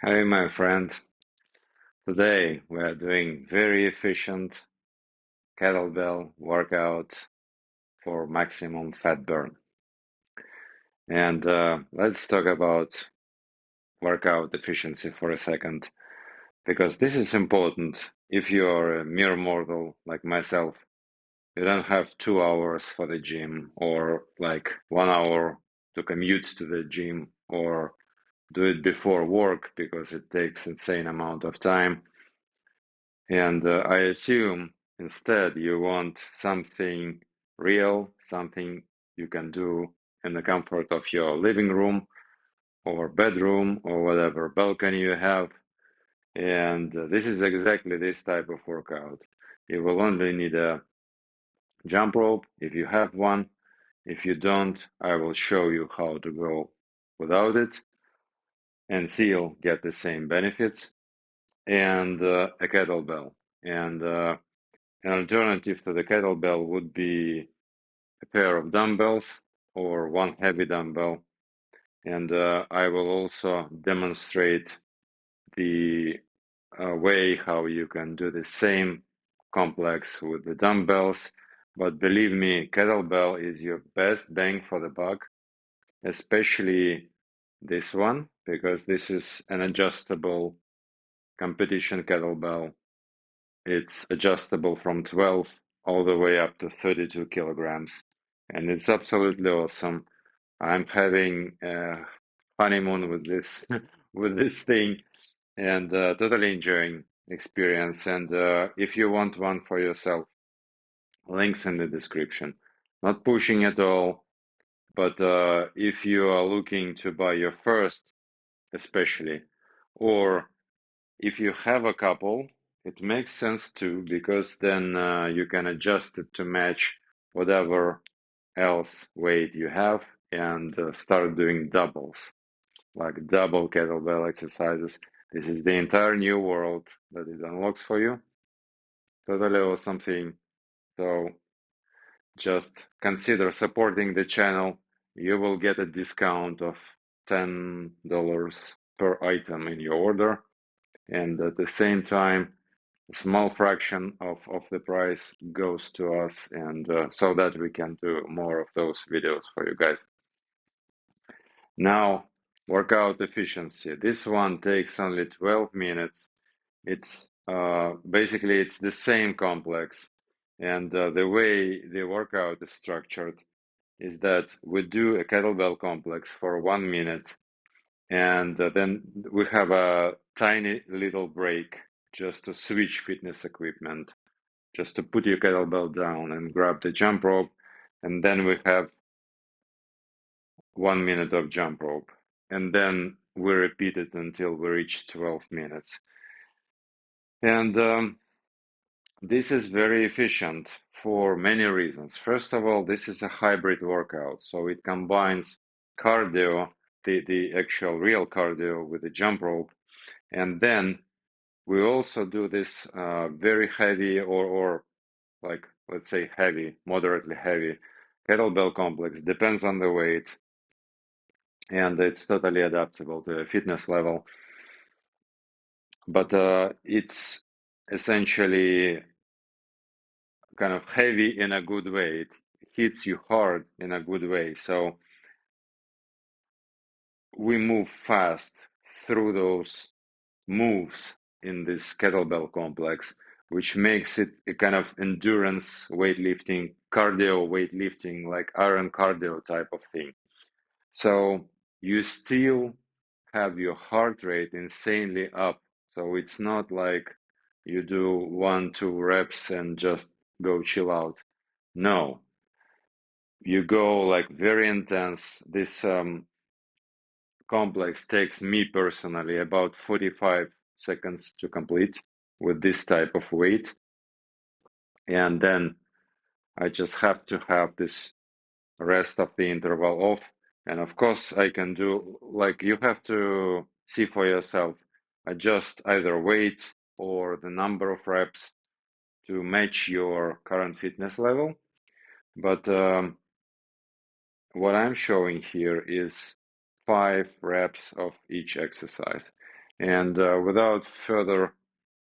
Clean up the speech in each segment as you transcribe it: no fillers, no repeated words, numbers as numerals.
Hi, my friend. Today we are doing very efficient kettlebell workout for maximum fat burn. And let's talk about workout efficiency for a second, because this is important. If you are a mere mortal like myself, you don't have 2 hours for the gym or like 1 hour to commute to the gym or do it before work because it takes insane amount of time. And I assume instead you want something real, something you can do in the comfort of your living room or bedroom or whatever balcony you have. And this is exactly this type of workout. You will only need a jump rope if you have one. If you don't, I will show you how to go without it and still get the same benefits. And a kettlebell. And an alternative to the kettlebell would be a pair of dumbbells or one heavy dumbbell. And I will also demonstrate the way how you can do the same complex with the dumbbells. But believe me, kettlebell is your best bang for the buck, especially this one, because this is an adjustable competition kettlebell. It's adjustable from 12 all the way up to 32 kilograms, and it's absolutely awesome. I'm having a honeymoon with this with this thing, and totally enjoying experience. And if you want one for yourself, links in the description. Not pushing at all, but if you are looking to buy your first, especially, or if you have a couple, it makes sense too, because then you can adjust it to match whatever else weight you have and start doing doubles, like double kettlebell exercises. This is the entire new world that it unlocks for you. Totally awesome thing. So just consider supporting the channel. You will get a discount of $10 per item in your order. And at the same time, a small fraction of the price goes to us, and so that we can do more of those videos for you guys. Now, workout efficiency. This one takes only 12 minutes. It's basically it's the same complex, and the way the workout is structured is that we do a kettlebell complex for 1 minute, and then we have a tiny little break just to switch fitness equipment, just to put your kettlebell down and grab the jump rope. And then we have 1 minute of jump rope. And then we repeat it until we reach 12 minutes. And this is very efficient for many reasons. First of all, this is a hybrid workout. So it combines cardio, the actual real cardio, with the jump rope. And then we also do this very heavy or like, let's say heavy, moderately heavy kettlebell complex, depends on the weight, and it's totally adaptable to a fitness level. But it's essentially kind of heavy in a good way. It hits you hard in a good way. So we move fast through those moves in this kettlebell complex, which makes it a kind of endurance weightlifting, cardio weightlifting, like iron cardio type of thing. So you still have your heart rate insanely up. So it's not like you do 1, 2 reps and just go chill out. No, you go like very intense. This complex takes me personally about 45 seconds to complete with this type of weight. And then I just have to have this rest of the interval off. And of course, I can do, like, you have to see for yourself, adjust either weight or the number of reps to match your current fitness level. But what I'm showing here is 5 reps of each exercise. And without further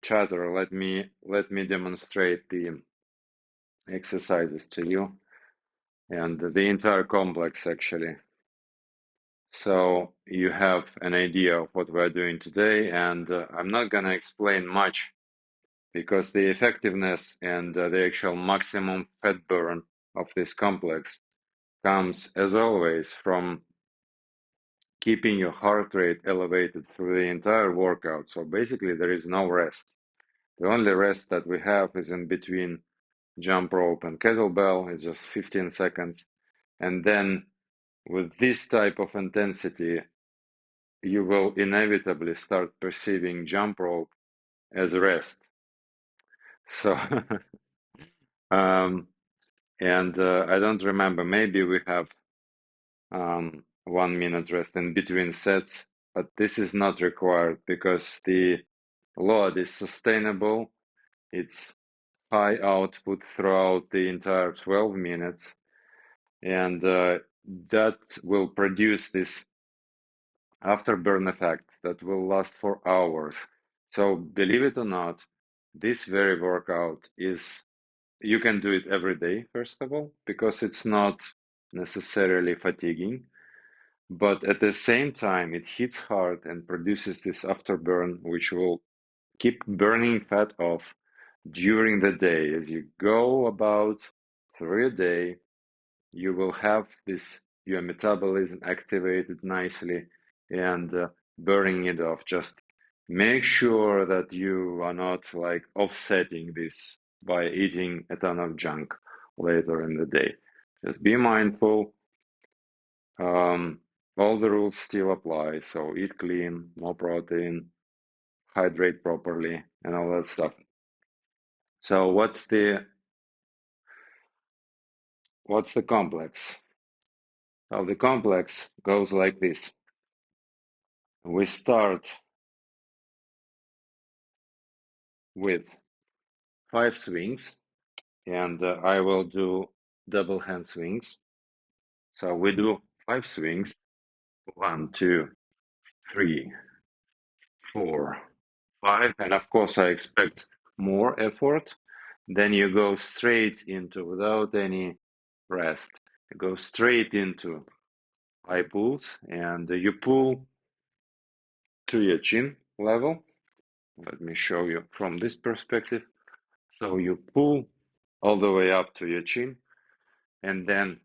chatter, let me demonstrate the exercises to you and the entire complex actually. So you have an idea of what we're doing today, and I'm not gonna explain much because the effectiveness and the actual maximum fat burn of this complex comes, as always, from keeping your heart rate elevated through the entire workout. So basically, there is no rest. The only rest that we have is in between jump rope and kettlebell. It's just 15 seconds. And then with this type of intensity, you will inevitably start perceiving jump rope as rest. So, and I don't remember, maybe we have 1 minute rest in between sets, but this is not required because the load is sustainable. It's high output throughout the entire 12 minutes, and that will produce this afterburn effect that will last for hours. So believe it or not, this very workout is, you can do it every day, first of all, because it's not necessarily fatiguing, but at the same time, it hits hard and produces this afterburn, which will keep burning fat off during the day. As you go about through a day, you will have this, your metabolism activated nicely and burning it off. Just make sure that you are not like offsetting this by eating a ton of junk later in the day. Just be mindful. All the rules still apply. So eat clean, no protein, hydrate properly, and all that stuff. So what's the complex? Well, the complex goes like this. We start with 5 swings, and I will do double hand swings. So we do 5 swings. 1, 2, 3, 4, 5, and of course I expect more effort. Then you go straight into, without any rest, you go straight into high pulls, and you pull to your chin level. Let me show you from this perspective. So you pull all the way up to your chin, and then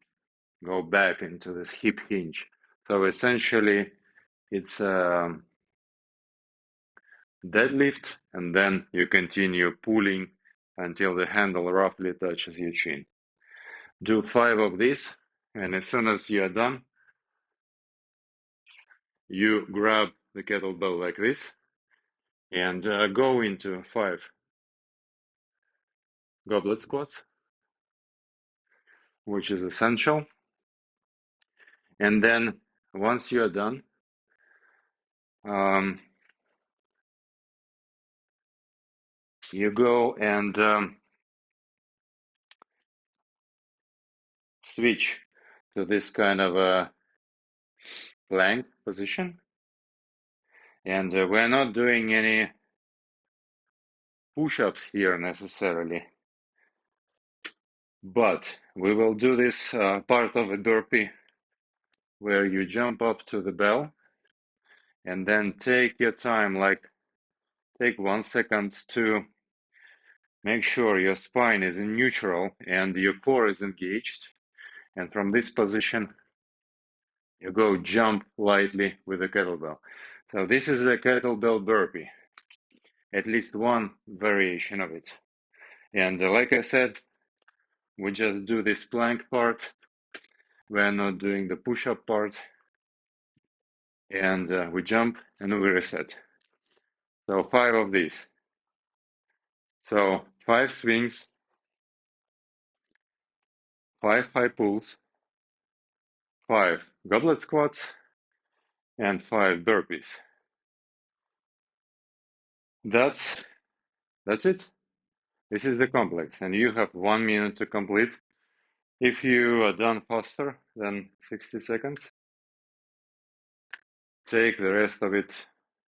go back into this hip hinge. So essentially, it's a deadlift, and then you continue pulling until the handle roughly touches your chin. Do 5 of these, and as soon as you're done, you grab the kettlebell like this and go into 5 goblet squats, which is essential. And then once you're done, you go and switch to this kind of a plank position. And we're not doing any push-ups here necessarily, but we will do this part of a burpee where you jump up to the bell and then take your time, like take 1 second to make sure your spine is in neutral and your core is engaged. And from this position, you go jump lightly with a kettlebell. So this is a kettlebell burpee, at least one variation of it. And like I said, we just do this plank part. We're not doing the push-up part. And we jump and we reset. So 5 of these. So 5 swings, 5 high pulls, 5 goblet squats, and 5 burpees. That's it. This is the complex, and you have 1 minute to complete. If you are done faster than 60 seconds, take the rest of it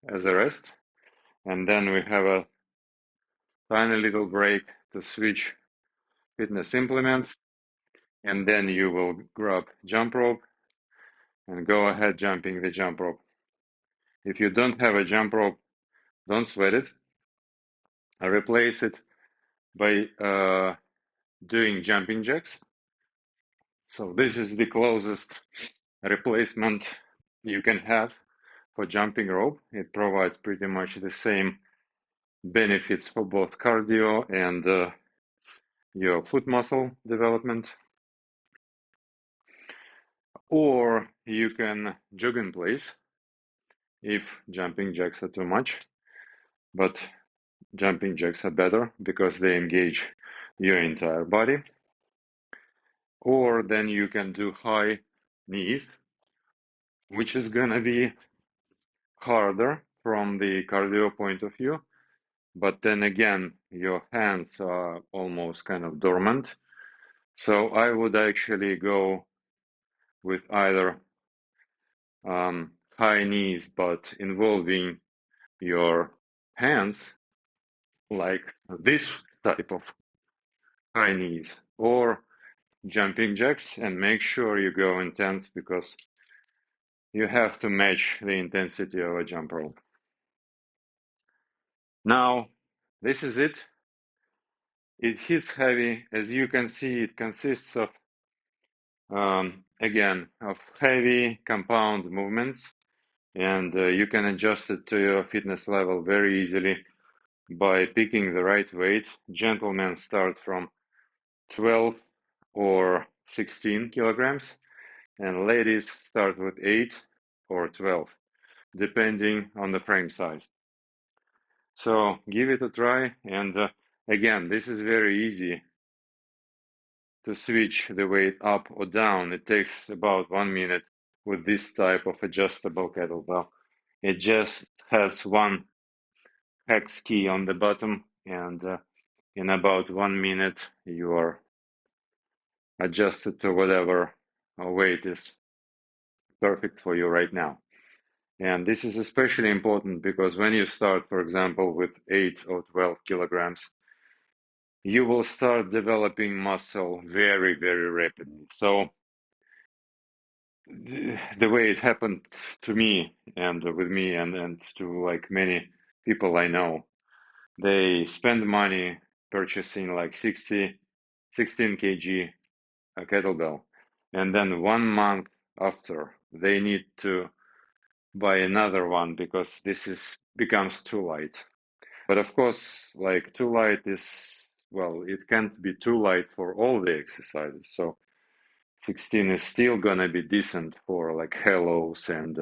as a rest. And then we have a tiny little break to switch fitness implements. And then you will grab jump rope and go ahead jumping the jump rope. If you don't have a jump rope, don't sweat it. Replace it by doing jumping jacks. So this is the closest replacement you can have for jumping rope. It provides pretty much the same benefits for both cardio and your foot muscle development. Or you can jog in place if jumping jacks are too much, but jumping jacks are better because they engage your entire body. Or then you can do high knees, which is gonna be harder from the cardio point of view, but then again, your hands are almost kind of dormant. So I would actually go with either high knees, but involving your hands, like this type of high knees, or jumping jacks, and make sure you go intense because you have to match the intensity of a jump rope. Now, this is it. It hits heavy. As you can see, it consists of, again, of heavy compound movements, and you can adjust it to your fitness level very easily by picking the right weight. Gentlemen start from 12 or 16 kilograms, and ladies start with 8 or 12, depending on the frame size. So give it a try, and again, this is very easy to switch the weight up or down. It takes about 1 minute with this type of adjustable kettlebell. It just has one hex key on the bottom, and in about 1 minute you are adjusted to whatever weight is perfect for you right now. And this is especially important because when you start, for example, with 8 or 12 kilograms, you will start developing muscle very, very rapidly. So the way it happened to me and with me and to like many people I know, they spend money purchasing like 16 kg a kettlebell, and then 1 month after they need to buy another one because this is becomes too light. But of course, like too light is, well, it can't be too light for all the exercises. So 16 is still gonna be decent for like halos and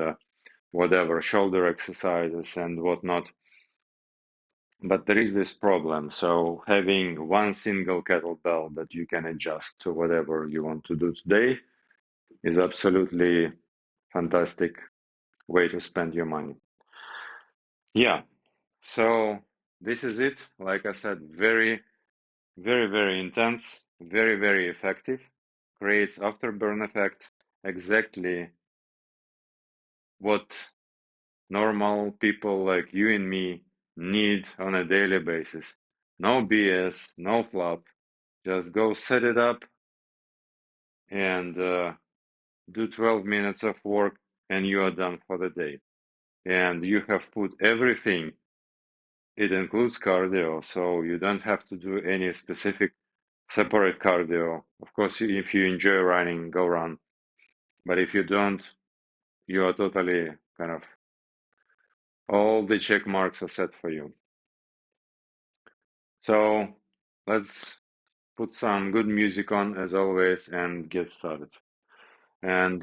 whatever shoulder exercises and whatnot. But there is this problem. So having one single kettlebell that you can adjust to whatever you want to do today is absolutely fantastic way to spend your money. Yeah, so this is it. Like I said, very, very, very intense, very, very effective, creates afterburn effect, exactly what normal people like you and me need on a daily basis. No BS, no flop. Just go set it up and do 12 minutes of work, and you are done for the day. And you have put everything. It includes cardio, so you don't have to do any specific separate cardio. Of course, if you enjoy running, go run. But if you don't, you are totally kind of all the check marks are set for you. So let's put some good music on as always and get started. And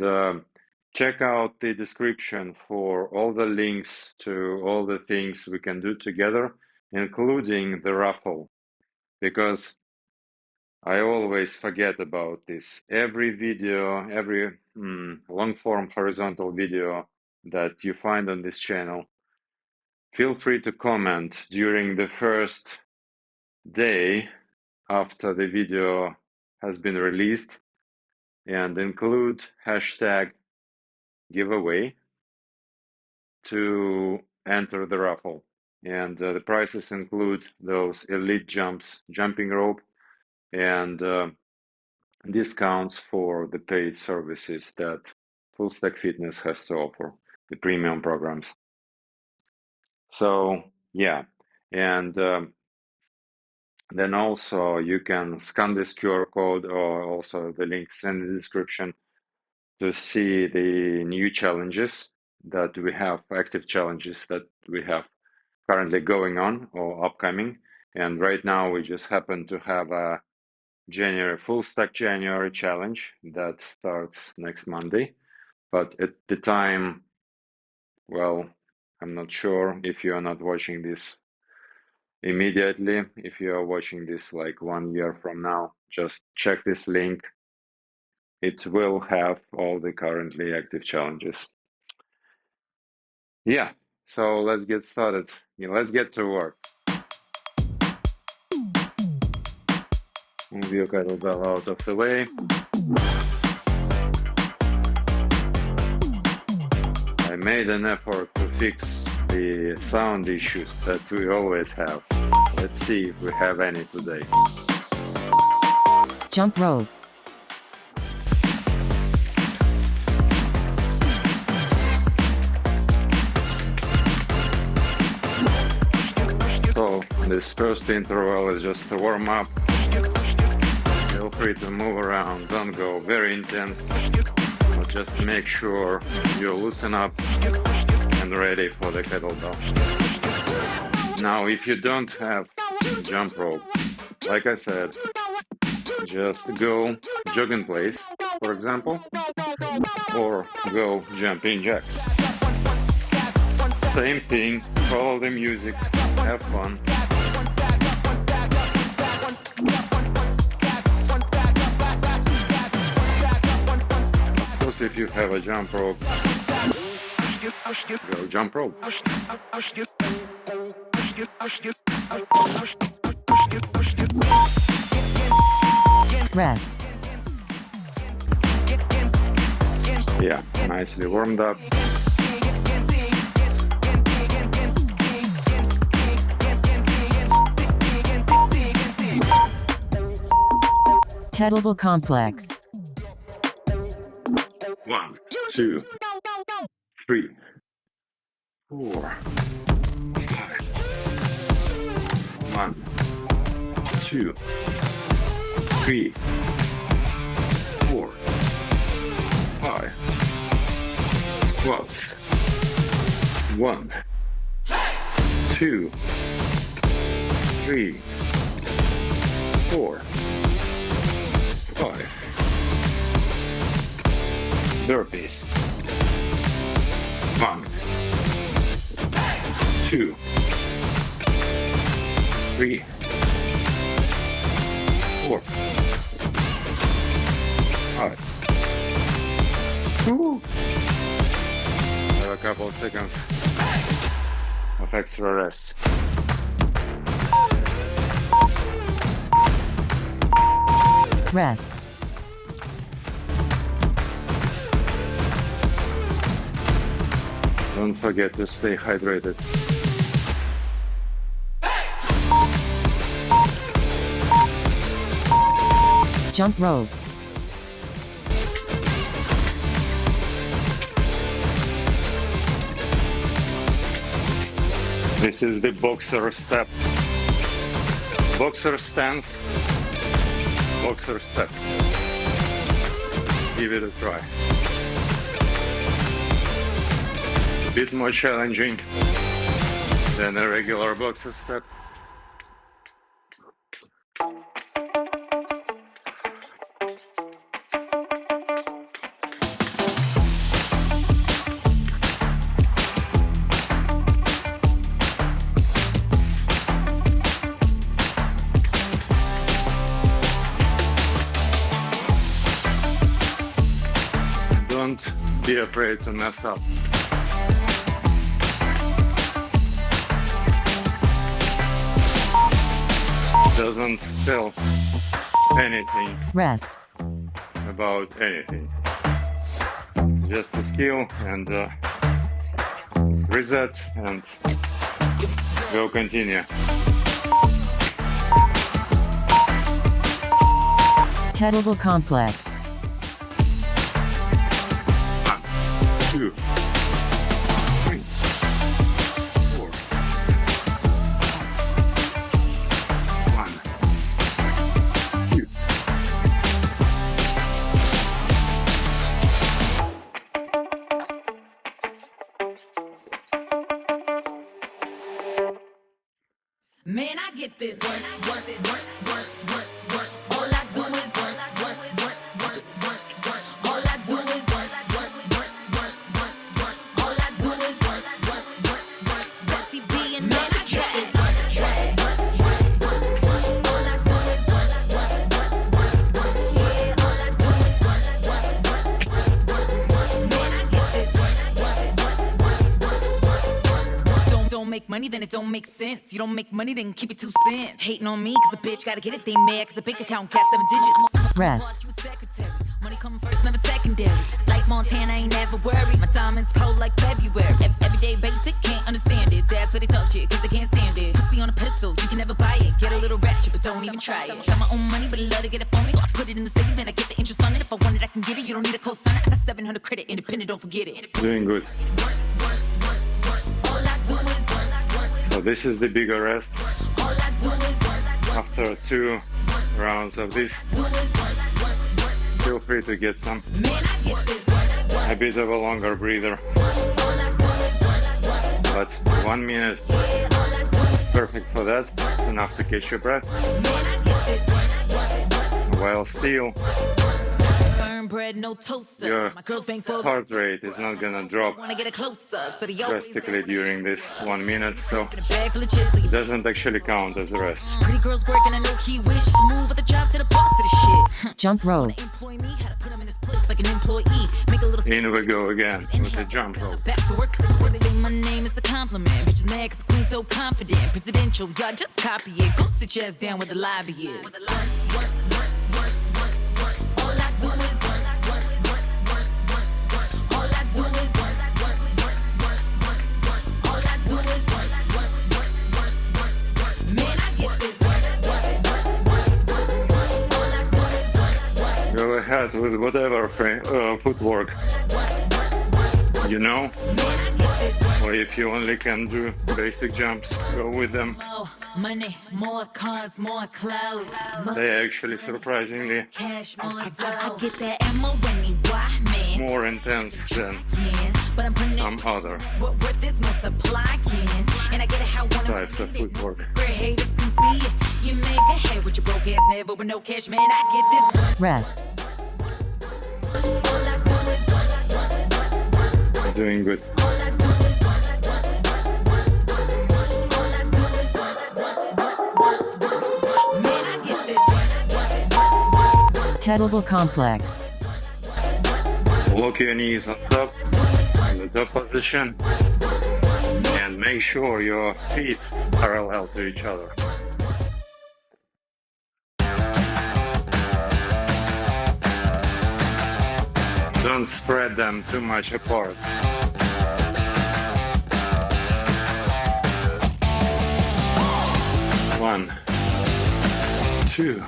check out the description for all the links to all the things we can do together, including the raffle, because I always forget about this. Every video, every long form horizontal video that you find on this channel, feel free to comment during the first day after the video has been released and include hashtag giveaway to enter the raffle. And the prizes include those elite jumps, jumping rope, and discounts for the paid services that Full Stack Fitness has to offer, the premium programs. So yeah, and then also you can scan this QR code, or also the links in the description, to see the new challenges that we have, active challenges that we have currently going on or upcoming. And right now we just happen to have a January Full Stack January challenge that starts next Monday. But at the time, well, I'm not sure if you are not watching this immediately. If you are watching this like 1 year from now, just check this link. It will have all the currently active challenges. Yeah, so let's get started. Let's get to work. Move your kettlebell out of the way. I made an effort to fix the sound issues that we always have. Let's see if we have any today. Jump rope. So this first interval is just a warm up. Feel free to move around, don't go very intense, but just make sure you loosen up and ready for the kettlebell. Now, if you don't have jump rope, like I said, just go jog in place, for example, or go jumping jacks. Same thing, follow the music, have fun. Of course, if you have a jump rope, go jump rope. Rest. Yeah, nicely warmed up. Kettlebell complex. 1, 2, 3, 4, 5. 1, 2, 3, 4, 5. Squats. 1, 2, 3, 4, 5. Burpees. 1, 2, 3, 4, 5. Woo. Have a couple of seconds of extra rest. Rest. Don't forget to stay hydrated. Jump rope. This is the boxer step. Boxer stance. Boxer step. Give it a try. A bit more challenging than a regular boxer step. Don't be afraid to mess up. Doesn't tell anything Rest. about anything. Just a skill, and reset and go continue. Kettlebell complex. 1, 2, 3, 4, 1, 2. Man, I get this work. All I do is work. All I do is work. All I do is work. Bessie B and man, I get this work. All I do is work. Yeah, all I do is work. Man, I get this. Don't make money, then it don't make sense. You don't make money, then keep it 2 cents. Hating on me, cause the bitch gotta get it, they mad, cause the bank account got 7 digits. Rest. Boss, you secretary. Money come first, never secondary. Like Montana, ain't never worried. My diamonds cold like February. Everyday basic, can't understand it. That's why they talk shit, cause they can't stand it. Pussy on a pedestal, you can never buy it. Get a little ratchet, but don't even try it. Got my own money, but I love to get it on me. So I put it in the savings and I get the interest on it. If I want it, I can get it. You don't need a co-signer. I got 700 credit, independent, don't forget it. Doing good. So this is the bigger rest. After 2 rounds of this, feel free to get a bit of a longer breather. But 1 minute is perfect for that. Enough to catch your breath. While still Bread, no toaster. your My girls bank for heart rate is not gonna drop wanna get a close up, so they drastically during this 1 minute, so a bag full of chips. So it doesn't actually count as a rest. pretty girls working, I know he wish to move with a job to the boss of the shit. Jump rope. Employ me, how to put him in his place like an employee. Make a little In we go again with the jump rope. back to work. They say my name is a compliment. Bitches mad cause queen so confident. Presidential, y'all just copy it. Go sit your ass down where the lobby is. All I do is work. All I do is work. All I do is work. Man, I get this All I do is work. Go ahead with whatever footwork you know, or if you only can do basic jumps, go with them. More money, more cars, more clothes. More They actually surprisingly cash, more dough. I get that ammo when me, why, man? more intense than But I'm putting some other what worth is multiplying. And I get it how one types of footwork. great haters can see it. You make a head with your broke ass never with no cash, man. I get this. Rest. All I do is Doing good. all I do is all I do is man, I get this. Kettlebell complex. Lock your knees on top, in the top position, and make sure your feet parallel to each other. Don't spread them too much apart. One, 2,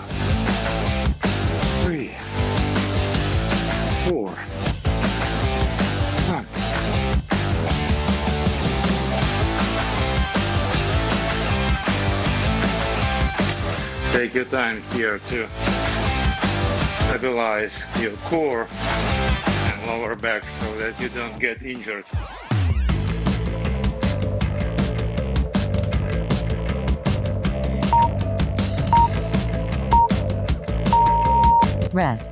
3, 4, 1. Take your time here to stabilize your core and lower back so that you don't get injured. Rest.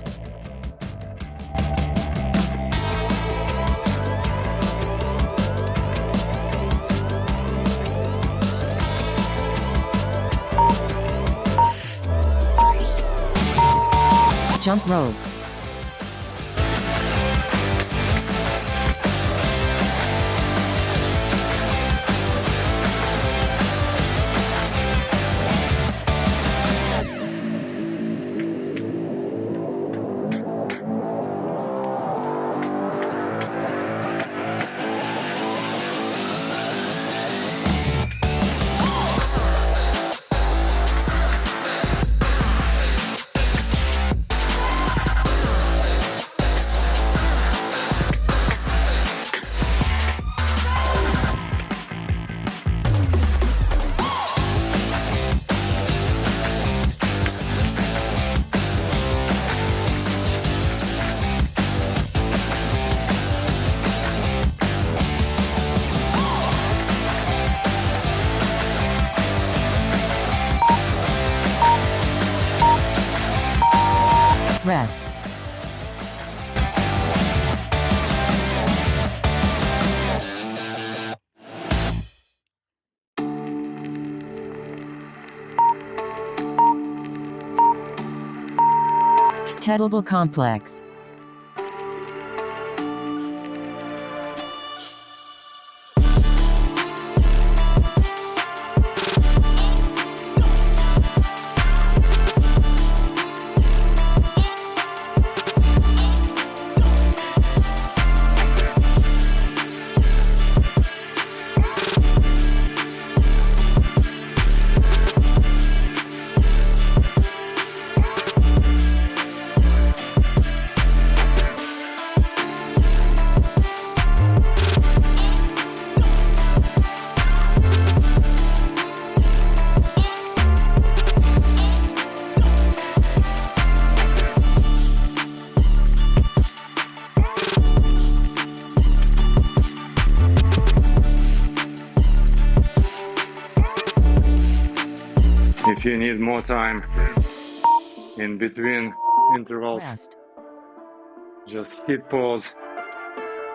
Jump rope. Rest. Kettlebell complex. If you need more time in between intervals, Rest. just hit pause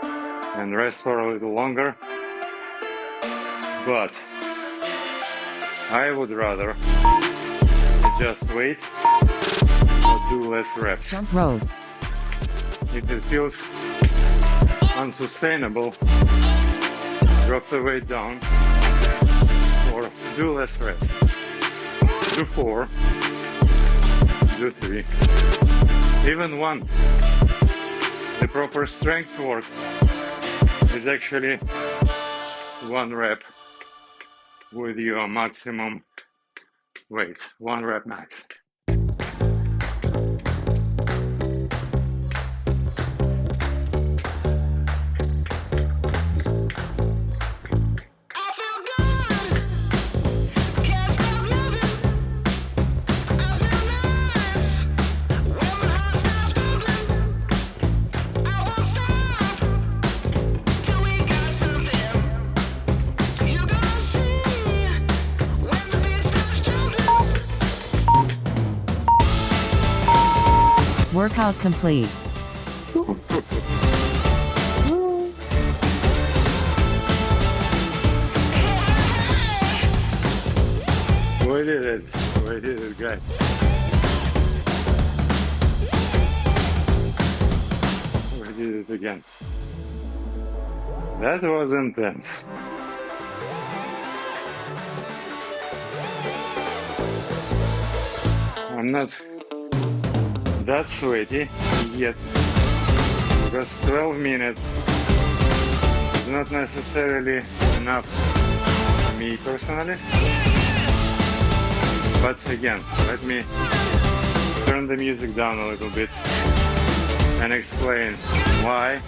and rest for a little longer. But I would rather just wait or do less reps. Jump rope. If it feels unsustainable, drop the weight down or do less reps. Do 4, do 3, even 1. The proper strength work is actually 1 rep with your maximum weight, 1 rep max. Workout complete. We did it. We did it, guys. We did it again. That was intense. I'm not that sweaty yet, because 12 minutes is not necessarily enough for me personally. But again, let me turn the music down a little bit and explain why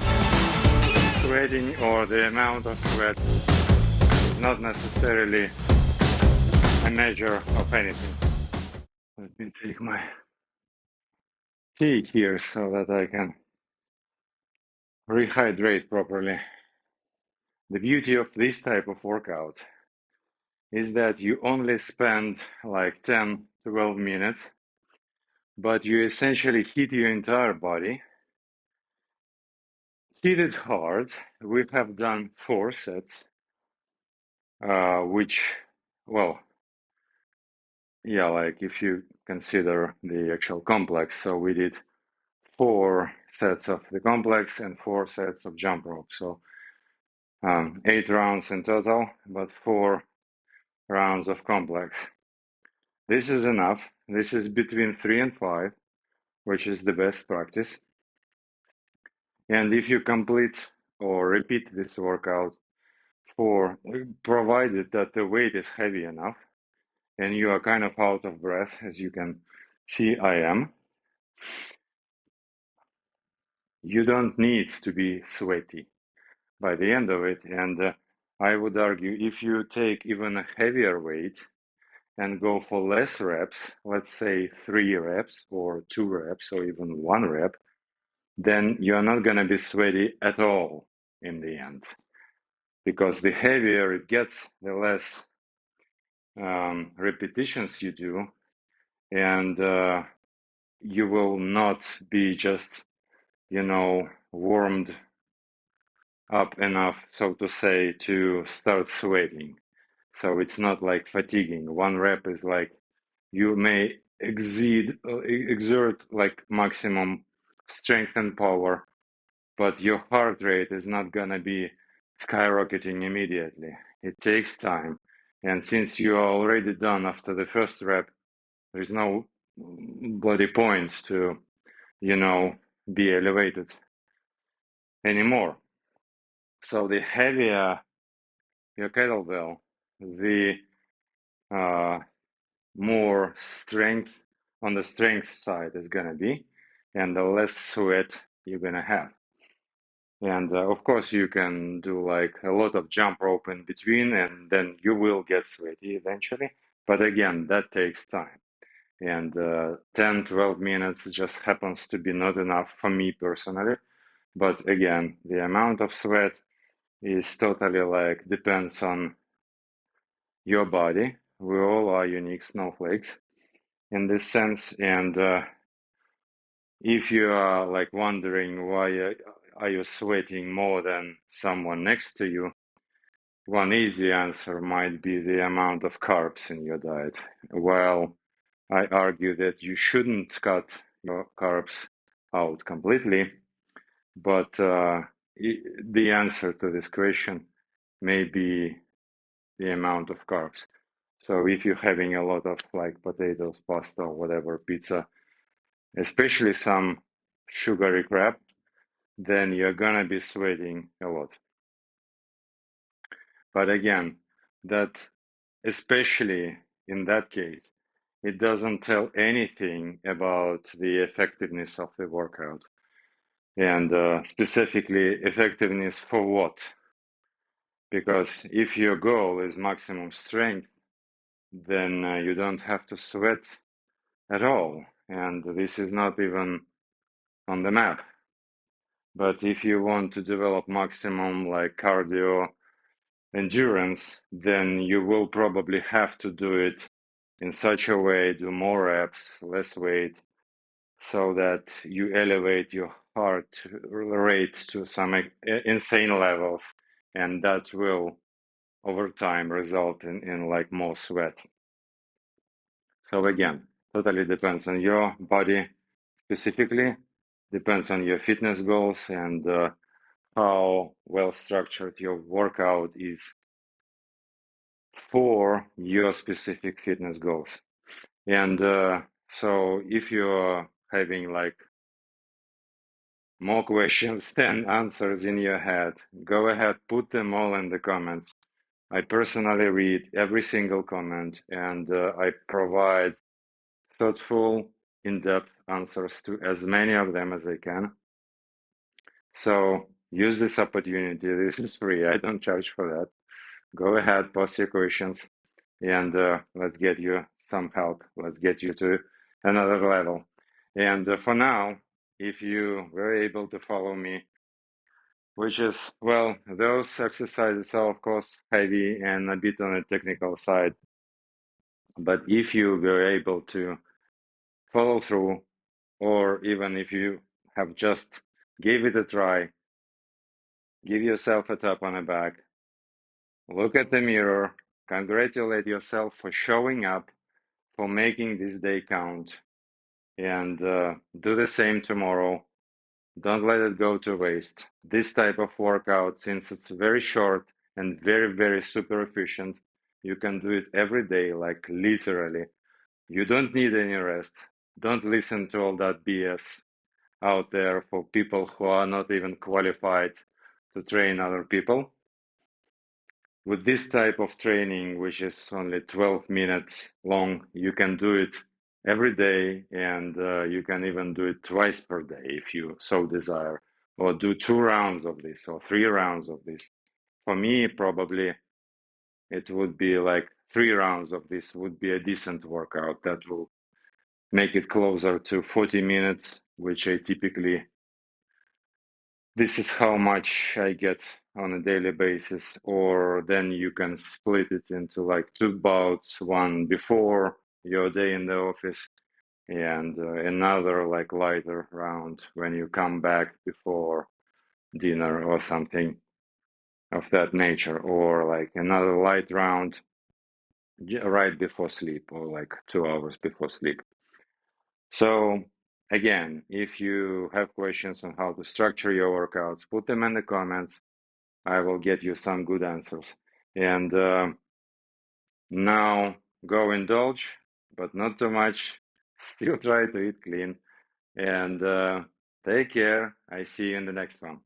sweating or the amount of sweat is not necessarily a measure of anything. Let me take my tea here so that I can rehydrate properly. The beauty of this type of workout is that you only spend like 10-12 minutes, but you essentially hit your entire body, hit it hard. We have done 4 sets, which, well, yeah, like if you consider the actual complex, so we did 4 sets of the complex and 4 sets of jump rope. So 8 rounds in total, but 4 rounds of complex. This is enough. This is between 3 and 5, which is the best practice. And if you complete or repeat this workout provided that the weight is heavy enough and you are kind of out of breath, as you can see I am, you don't need to be sweaty by the end of it. And I would argue if you take even a heavier weight and go for less reps, let's say 3 reps or 2 reps or even 1 rep, then you're not going to be sweaty at all in the end. Because the heavier it gets, the less repetitions you do, and you will not be just, warmed up enough, so to say, to start sweating. So it's not like fatiguing. One rep is like you may exert like maximum strength and power, but your heart rate is not gonna be skyrocketing immediately. It takes time. And since you are already done after the first rep, there's no bloody point to, be elevated anymore. So the heavier your kettlebell, the uh, more strength on the strength side is gonna be, and the less sweat you're gonna have. And of course, you can do like a lot of jump rope in between, and then you will get sweaty eventually. But again, that takes time. And 10, 12 minutes just happens to be not enough for me personally. But again, the amount of sweat is totally like depends on your body. We all are unique snowflakes in this sense. And if you are like wondering why are you sweating more than someone next to you, one easy answer might be the amount of carbs in your diet. Well, I argue that you shouldn't cut your carbs out completely, but the answer to this question may be the amount of carbs. So if you're having a lot of like potatoes, pasta, or whatever, pizza, especially some sugary crap, then you're gonna be sweating a lot. But again, that especially in that case, it doesn't tell anything about the effectiveness of the workout. And specifically, effectiveness for what? Because if your goal is maximum strength, then you don't have to sweat at all. And this is not even on the map. But if you want to develop maximum like cardio endurance, then you will probably have to do it in such a way, do more reps, less weight, so that you elevate your heart rate to some insane levels, and that will over time result in like more sweat. So again, totally depends on your body specifically, depends on your fitness goals and how well structured your workout is for your specific fitness goals. And so if you're having like more questions than answers in your head, go ahead, put them all in the comments. I personally read every single comment and I provide thoughtful, in-depth answers to as many of them as I can. So use this opportunity. This is free. I don't charge for that. Go ahead, post your questions, and let's get you some help. Let's get you to another level. And for now, if you were able to follow me, which is, well, those exercises are, of course, heavy and a bit on the technical side. But if you were able to follow through, or even if you have just gave it a try, give yourself a tap on the back, look at the mirror, congratulate yourself for showing up, for making this day count, and do the same tomorrow. Don't let it go to waste. This type of workout, since it's very short and very, very super efficient, you can do it every day, like literally. You don't need any rest. Don't listen to all that BS out there for people who are not even qualified to train other people. With this type of training, which is only 12 minutes long, you can do it every day, and you can even do it twice per day if you so desire, or do 2 rounds of this or 3 rounds of this. For me, probably it would be like 3 rounds of this would be a decent workout that will make it closer to 40 minutes, which I typically, this is how much I get on a daily basis. Or then you can split it into like 2 bouts, one before your day in the office and another like lighter round when you come back before dinner or something of that nature, or like another light round right before sleep or like 2 hours before sleep. So again, if you have questions on how to structure your workouts, put them in the comments. I will get you some good answers. And now go indulge, but not too much. Still try to eat clean. And take care. I see you in the next one.